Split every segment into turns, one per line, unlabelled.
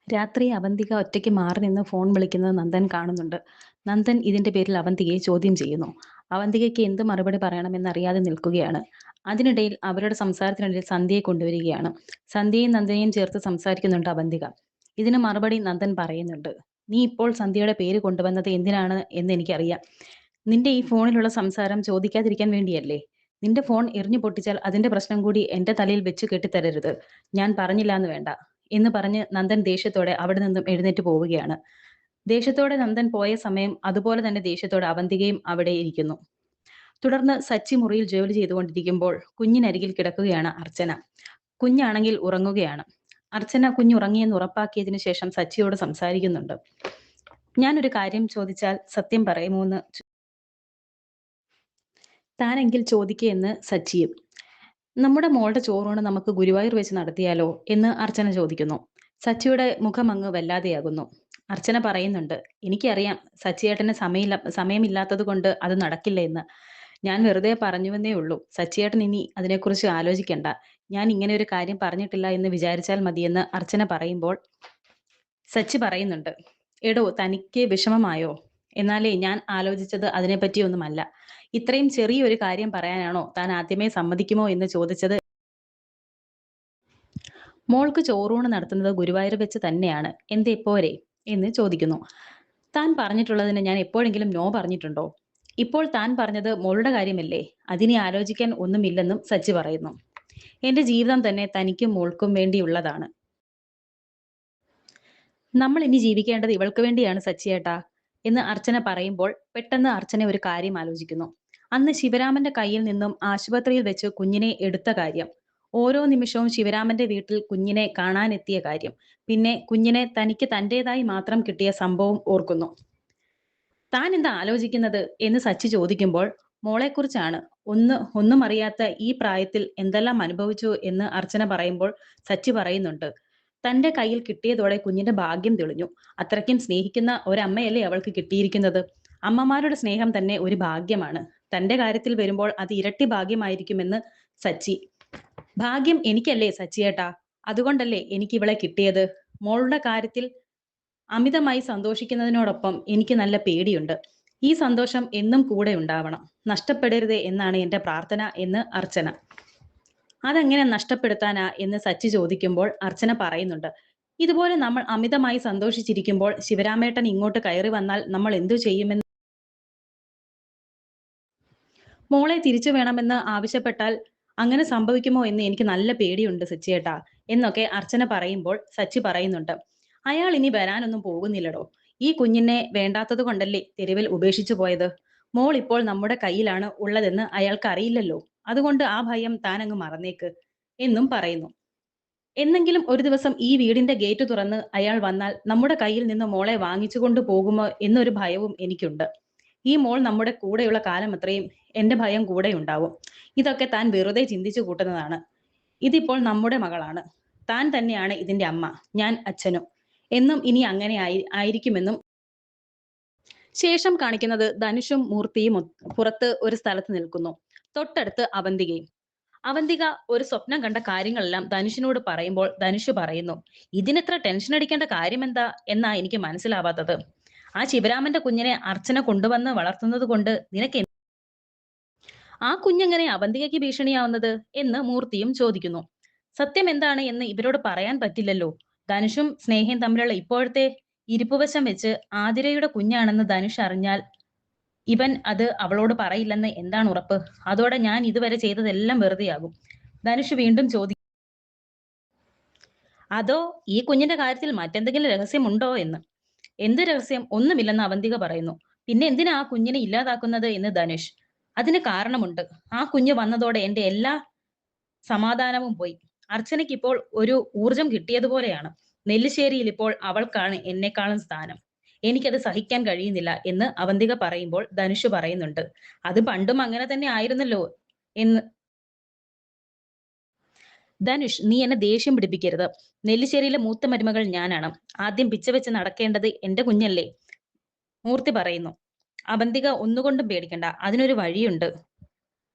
രാത്രി അവന്തിക ഒറ്റയ്ക്ക് മാറി നിന്ന് ഫോൺ വിളിക്കുന്നത് നന്ദൻ കാണുന്നുണ്ട്. നന്ദൻ ഇതിന്റെ പേരിൽ അവന്തികയെ ചോദ്യം ചെയ്യുന്നു. അവന്തികയ്ക്ക് എന്ത് മറുപടി പറയണമെന്നറിയാതെ നിൽക്കുകയാണ്. അതിനിടയിൽ അവരുടെ സംസാരത്തിനിടയിൽ സന്ധ്യയെ കൊണ്ടുവരികയാണ്. സന്ധ്യയും നന്ദനെയും ചേർത്ത് സംസാരിക്കുന്നുണ്ട് അവന്തിക. ഇതിന് മറുപടി നന്ദൻ പറയുന്നുണ്ട്. നീ ഇപ്പോൾ സന്ധ്യയുടെ പേര് കൊണ്ടുവന്നത് എന്തിനാണ് എന്ന് എനിക്കറിയാം. നിന്റെ ഈ ഫോണിലുള്ള സംസാരം ചോദിക്കാതിരിക്കാൻ വേണ്ടിയല്ലേ? നിന്റെ ഫോൺ എറിഞ്ഞു പൊട്ടിച്ചാൽ അതിന്റെ പ്രശ്നം കൂടി എന്റെ തലയിൽ വെച്ച് കെട്ടിത്തരരുത്. ഞാൻ പറഞ്ഞില്ലാന്ന് വേണ്ട എന്ന് പറഞ്ഞ് നന്ദൻ ദേഷ്യത്തോടെ അവിടെ നിന്നും എഴുന്നേറ്റ് പോവുകയാണ്. ദേഷ്യത്തോടെ നന്ദൻ പോയ സമയം അതുപോലെ തന്നെ ദേഷ്യത്തോടെ അവന്തികയും അവിടെ ഇരിക്കുന്നു. തുടർന്ന് സച്ചി മുറിയിൽ ജോലി ചെയ്തുകൊണ്ടിരിക്കുമ്പോൾ കുഞ്ഞിനരികിൽ കിടക്കുകയാണ് അർച്ചന. കുഞ്ഞാണെങ്കിൽ ഉറങ്ങുകയാണ്. അർച്ചന കുഞ്ഞുറങ്ങിയെന്ന് ഉറപ്പാക്കിയതിനു ശേഷം സച്ചിയോട് സംസാരിക്കുന്നുണ്ട്. ഞാനൊരു കാര്യം ചോദിച്ചാൽ സത്യം പറയുമോന്ന് താനെങ്കിൽ ചോദിക്കയെന്ന് സച്ചിയും. നമ്മുടെ മോളുടെ ചോറൂണ് നമുക്ക് ഗുരുവായൂർ വെച്ച് നടത്തിയാലോ എന്ന് അർച്ചന ചോദിക്കുന്നു. സച്ചിയുടെ മുഖം അങ്ങ് വല്ലാതെയാകുന്നു. അർച്ചന പറയുന്നുണ്ട്, എനിക്കറിയാം സച്ചിയേട്ടന് സമയമില്ലാത്തത് കൊണ്ട് അത് നടക്കില്ല എന്ന്. ഞാൻ വെറുതെ പറഞ്ഞുവെന്നേ ഉള്ളൂ. സച്ചിയേട്ടൻ ഇനി അതിനെക്കുറിച്ച് ആലോചിക്കണ്ട. ഞാൻ ഇങ്ങനെ ഒരു കാര്യം പറഞ്ഞിട്ടില്ല എന്ന് വിചാരിച്ചാൽ മതിയെന്ന് അർച്ചന പറയുമ്പോൾ സച്ചി പറയുന്നുണ്ട്, എടോ തനിക്ക് വിഷമമായോ? എന്നാലേ ഞാൻ ആലോചിച്ചത് അതിനെപ്പറ്റിയൊന്നുമല്ല. ഇത്രയും ചെറിയൊരു കാര്യം പറയാനാണോ താൻ ആദ്യമേ സമ്മതിക്കുമോ എന്ന് ചോദിച്ചത്. മോൾക്ക് ചോറൂണ് നടത്തുന്നത് ഗുരുവായൂർ വെച്ച് തന്നെയാണ്. എന്തേ പോരെ എന്ന് ചോദിക്കുന്നു. താൻ പറഞ്ഞിട്ടുള്ളതിന് ഞാൻ എപ്പോഴെങ്കിലും നോ പറഞ്ഞിട്ടുണ്ടോ? ഇപ്പോൾ താൻ പറഞ്ഞത് മോളുടെ കാര്യമല്ലേ? അതിനെ ആലോചിക്കാൻ ഒന്നുമില്ലെന്നും സച്ചി പറയുന്നു. എന്റെ ജീവിതം തന്നെ തനിക്കും മോൾക്കും വേണ്ടിയുള്ളതാണ്. നമ്മൾ ഇനി ജീവിക്കേണ്ടത് ഇവൾക്ക് വേണ്ടിയാണ് സച്ചിയേട്ടാ എന്ന് അർച്ചന പറയുമ്പോൾ പെട്ടെന്ന് അർച്ചന ഒരു കാര്യം ആലോചിക്കുന്നു. അന്ന് ശിവരാമന്റെ കയ്യിൽ നിന്നും ആശുപത്രിയിൽ വെച്ച് കുഞ്ഞിനെ എടുത്ത കാര്യം, ഓരോ നിമിഷവും ശിവരാമന്റെ വീട്ടിൽ കുഞ്ഞിനെ കാണാനെത്തിയ കാര്യം, പിന്നെ കുഞ്ഞിനെ തനിക്ക് തന്റേതായി മാത്രം കിട്ടിയ സംഭവം ഓർക്കുന്നു. താൻ എന്താ ആലോചിക്കുന്നത് എന്ന് സച്ചി ചോദിക്കുമ്പോൾ മോളെക്കുറിച്ചാണ്. ഒന്നും അറിയാത്ത ഈ പ്രായത്തിൽ എന്തെല്ലാം അനുഭവിച്ചു എന്ന് അർച്ചന പറയുമ്പോൾ സച്ചി പറയുന്നുണ്ട്, തന്റെ കയ്യിൽ കിട്ടിയതോടെ കുഞ്ഞിന്റെ ഭാഗ്യം തെളിഞ്ഞു. അത്രയ്ക്കും സ്നേഹിക്കുന്ന ഒരമ്മയല്ലേ അവൾക്ക് കിട്ടിയിരിക്കുന്നത്. അമ്മമാരുടെ സ്നേഹം തന്നെ ഒരു ഭാഗ്യമാണ്. തന്റെ കാര്യത്തിൽ വരുമ്പോൾ അത് ഇരട്ടി ഭാഗ്യമായിരിക്കുമെന്ന് സച്ചി. ഭാഗ്യം എനിക്കല്ലേ സച്ചിയേട്ടാ, അതുകൊണ്ടല്ലേ എനിക്ക് ഇവളെ കിട്ടിയത്. മോളുടെ കാര്യത്തിൽ അമിതമായി സന്തോഷിക്കുന്നതിനോടൊപ്പം എനിക്ക് നല്ല പേടിയുണ്ട്. ഈ സന്തോഷം എന്നും കൂടെ ഉണ്ടാവണം, നഷ്ടപ്പെടരുതേ എന്നാണ് എന്റെ പ്രാർത്ഥന എന്ന് അർച്ചന. അതെങ്ങനെ നഷ്ടപ്പെടുത്താനാ എന്ന് സച്ചി ചോദിക്കുമ്പോൾ അർച്ചന പറയുന്നുണ്ട്, ഇതുപോലെ നമ്മൾ അമിതമായി സന്തോഷിച്ചിരിക്കുമ്പോൾ ശിവരാമേട്ടൻ ഇങ്ങോട്ട് കയറി വന്നാൽ നമ്മൾ എന്തു ചെയ്യുമെന്ന്, മോളെ തിരിച്ചു വേണമെന്ന് ആവശ്യപ്പെട്ടാൽ അങ്ങനെ സംഭവിക്കുമോ എന്ന് എനിക്ക് നല്ല പേടിയുണ്ട് സച്ചിയേട്ടാ എന്നൊക്കെ അർച്ചന പറയുമ്പോൾ സച്ചി പറയുന്നുണ്ട്, അയാൾ ഇനി വരാനൊന്നും പോകുന്നില്ലടോ. ഈ കുഞ്ഞിനെ വേണ്ടാത്തത് കൊണ്ടല്ലേ തെരുവിൽ ഉപേക്ഷിച്ചു പോയത്. മോൾ ഇപ്പോൾ നമ്മുടെ കയ്യിലാണ് ഉള്ളതെന്ന് അയാൾക്ക് അറിയില്ലല്ലോ. അതുകൊണ്ട് ആ ഭയം താൻ അങ്ങ് മറന്നേക്ക് എന്നും പറയുന്നു. എന്നെങ്കിലും ഒരു ദിവസം ഈ വീടിന്റെ ഗേറ്റ് തുറന്ന് അയാൾ വന്നാൽ നമ്മുടെ കയ്യിൽ നിന്ന് മോളെ വാങ്ങിച്ചു കൊണ്ട് പോകുമോ എന്നൊരു ഭയവും എനിക്കുണ്ട്. ഈ മോൾ നമ്മുടെ കൂടെയുള്ള കാലം അത്രയും എന്റെ ഭയം കൂടെ ഉണ്ടാവും. ഇതൊക്കെ താൻ വെറുതെ ചിന്തിച്ചു കൂട്ടുന്നതാണ്. ഇതിപ്പോൾ നമ്മുടെ മകളാണ്. താൻ തന്നെയാണ് ഇതിന്റെ അമ്മ, ഞാൻ അച്ഛനും. എന്നും ഇനി അങ്ങനെ ആയിരിക്കുമെന്നും. ശേഷം കാണിക്കുന്നത് ധനുഷും മൂർത്തിയും പുറത്ത് ഒരു സ്ഥലത്ത് നിൽക്കുന്നു. തൊട്ടടുത്ത് അവന്തികയും. അവന്തിക ഒരു സ്വപ്നം കണ്ട കാര്യങ്ങളെല്ലാം ധനുഷിനോട് പറയുമ്പോൾ ധനുഷ് പറയുന്നു, ഇതിനെത്ര ടെൻഷൻ അടിക്കേണ്ട കാര്യമെന്താ എന്നാ എനിക്ക് മനസ്സിലാവാത്തത്. ആ ശിവരാമന്റെ കുഞ്ഞിനെ അർച്ചന കൊണ്ടുവന്ന് വളർത്തുന്നത് കൊണ്ട് നിനക്ക് ആ കുഞ്ഞെങ്ങനെ അവന്തികയ്ക്ക് ഭീഷണിയാവുന്നത് എന്ന് മൂർത്തിയും ചോദിക്കുന്നു. സത്യം എന്താണ് എന്ന് ഇവരോട് പറയാൻ പറ്റില്ലല്ലോ. ധനുഷും സ്നേഹയും തമ്മിലുള്ള ഇപ്പോഴത്തെ ഇരിപ്പുവശം വെച്ച് ആതിരയുടെ കുഞ്ഞാണെന്ന് ധനുഷ് അറിഞ്ഞാൽ ഇവൻ അത് അവളോട് പറയില്ലെന്ന് എന്താണ് ഉറപ്പ്? അതോടെ ഞാൻ ഇതുവരെ ചെയ്തതെല്ലാം വെറുതെയാകും. ധനുഷ് വീണ്ടും ചോദിക്കും, അതോ ഈ കുഞ്ഞിന്റെ കാര്യത്തിൽ മറ്റെന്തെങ്കിലും രഹസ്യമുണ്ടോ എന്ന്. എന്ത് രഹസ്യം? ഒന്നുമില്ലെന്ന് അവന്തിക പറയുന്നു. പിന്നെ എന്തിനാ ആ കുഞ്ഞിനെ ഇല്ലാതാക്കുന്നത് എന്ന് ധനുഷ്. അതിന് കാരണമുണ്ട്. ആ കുഞ്ഞ് വന്നതോടെ എന്റെ എല്ലാ സമാധാനവും പോയി. അർച്ചനയ്ക്ക് ഇപ്പോൾ ഒരു ഊർജം കിട്ടിയതുപോലെയാണ്. നെല്ലിശ്ശേരിയിൽ ഇപ്പോൾ അവൾക്കാണ് എന്നെക്കാളും സ്ഥാനം. എനിക്കത് സഹിക്കാൻ കഴിയുന്നില്ല എന്ന് അവന്തിക പറയുമ്പോൾ ധനുഷ് പറയുന്നുണ്ട്, അത് പണ്ടും അങ്ങനെ തന്നെ ആയിരുന്നല്ലോ എന്ന്. ധനുഷ്, നീ എന്നെ ദേഷ്യം പിടിപ്പിക്കരുത്. നെല്ലിശ്ശേരിയിലെ മൂത്ത മരുമകൾ ഞാനാണ്. ആദ്യം പിച്ച വെച്ച് നടക്കേണ്ടത് എന്റെ കുഞ്ഞല്ലേ. മൂർത്തി പറയുന്നു. അവന്തിക ഒന്നുകൊണ്ടും പേടിക്കണ്ട, അതിനൊരു വഴിയുണ്ട്.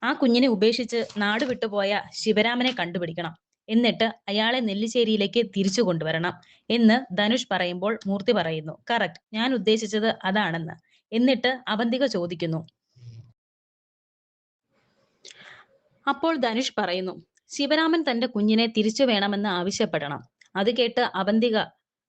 ആ കുഞ്ഞിനെ ഉപേക്ഷിച്ച് നാട് വിട്ടുപോയ ശിവരാമനെ കണ്ടുപിടിക്കണം. എന്നിട്ട് അയാളെ നെല്ലിശ്ശേരിയിലേക്ക് തിരിച്ചു കൊണ്ടുവരണം എന്ന് ധനുഷ് പറയുമ്പോൾ മൂർത്തി പറയുന്നു, കറക്റ്റ്, ഞാൻ ഉദ്ദേശിച്ചത് അതാണെന്ന്. എന്നിട്ട് അവന്തിക ചോദിക്കുന്നു. അപ്പോൾ ധനുഷ് പറയുന്നു, ശിവരാമൻ തന്റെ കുഞ്ഞിനെ തിരിച്ചു വേണമെന്ന് ആവശ്യപ്പെടണം. അത് കേട്ട്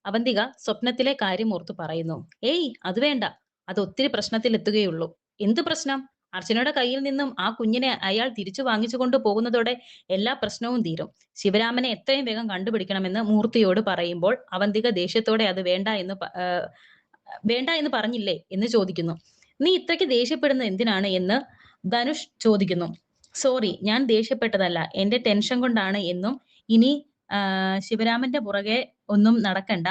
അവന്തിക സ്വപ്നത്തിലെ കാര്യം ഓർത്ത് പറയുന്നു, ഏയ് അത് വേണ്ട, അത് ഒത്തിരി പ്രശ്നത്തിലെത്തുകയുള്ളൂ. എന്ത് പ്രശ്നം? അർച്ചനയുടെ കയ്യിൽ നിന്നും ആ കുഞ്ഞിനെ അയാൾ തിരിച്ചു വാങ്ങിച്ചു കൊണ്ട് പോകുന്നതോടെ എല്ലാ പ്രശ്നവും തീരും. ശിവരാമനെ എത്രയും വേഗം കണ്ടുപിടിക്കണമെന്ന് മൂർത്തിയോട് പറയുമ്പോൾ അവന്തിക ദേഷ്യത്തോടെ അത് വേണ്ട എന്ന് പറഞ്ഞില്ലേ എന്ന് ചോദിക്കുന്നു. നീ ഇത്രയ്ക്ക് ദേഷ്യപ്പെടുന്നത് എന്തിനാണ് എന്ന് ധനുഷ് ചോദിക്കുന്നു. സോറി, ഞാൻ ദേഷ്യപ്പെട്ടതല്ല. എന്റെ ടെൻഷൻ കൊണ്ടാണ് എന്നും ഇനി ശിവരാമന്റെ പുറകെ ഒന്നും നടക്കണ്ട.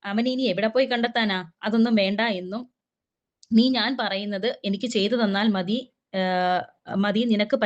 അവനിനി എവിടെ പോയി കണ്ടെത്താനാ? അതൊന്നും വേണ്ട എന്നും നീ ഞാൻ പറയുന്നത് എനിക്ക് ചെയ്തു തന്നാൽ മതി. മതി, നിനക്ക്